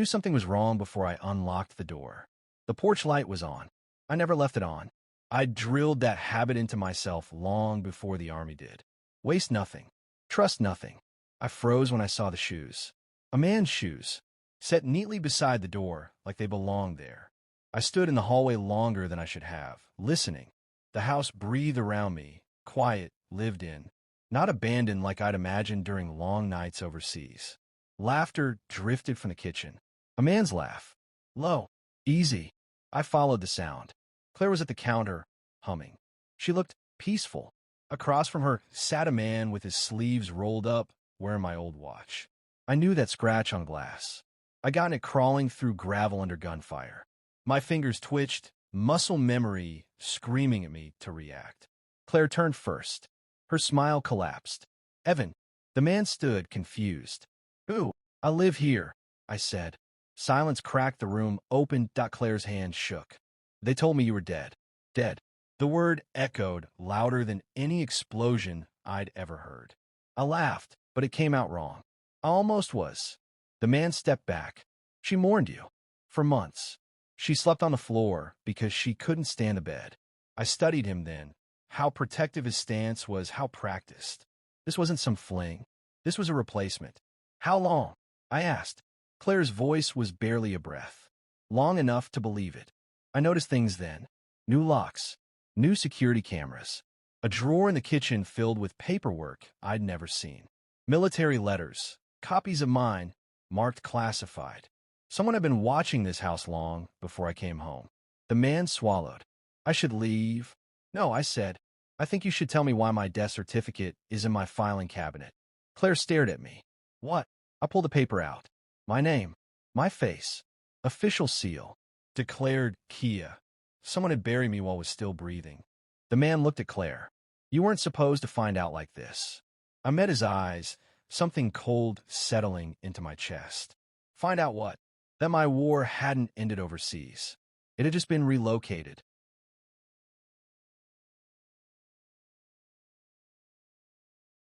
something was wrong before I unlocked the door. The porch light was on. I never left it on. I drilled that habit into myself long before the army did. Waste nothing. Trust nothing. I froze when I saw the shoes. A man's shoes, set neatly beside the door like they belonged there. I stood in the hallway longer than I should have, listening. The house breathed around me, quiet, lived in, not abandoned like I'd imagined during long nights overseas. Laughter drifted from the kitchen. A man's laugh. Low. Easy. I followed the sound. Claire was at the counter, humming. She looked peaceful. Across from her sat a man with his sleeves rolled up, wearing my old watch. I knew that scratch on glass. I got it crawling through gravel under gunfire. My fingers twitched, muscle memory screaming at me to react. Claire turned first. Her smile collapsed. Evan. The man stood, confused. Who? I live here, I said. Silence cracked the room open. Claire's hand shook. They told me you were dead. Dead. The word echoed louder than any explosion I'd ever heard. I laughed, but it came out wrong. I almost was. The man stepped back. She mourned you. For months. She slept on the floor because she couldn't stand a bed. I studied him then. How protective his stance was, how practiced. This wasn't some fling. This was a replacement. How long? I asked. Claire's voice was barely a breath. Long enough to believe it. I noticed things then. New locks. New security cameras. A drawer in the kitchen filled with paperwork I'd never seen. Military letters. Copies of mine, marked classified. Someone had been watching this house long before I came home. The man swallowed. I should leave. No, I said. I think you should tell me why my death certificate is in my filing cabinet. Claire stared at me. What? I pulled the paper out. My name. My face. Official seal. Declared Kia. Someone had buried me while I was still breathing. The man looked at Claire. You weren't supposed to find out like this. I met his eyes, something cold settling into my chest. Find out what? That my war hadn't ended overseas. It had just been relocated.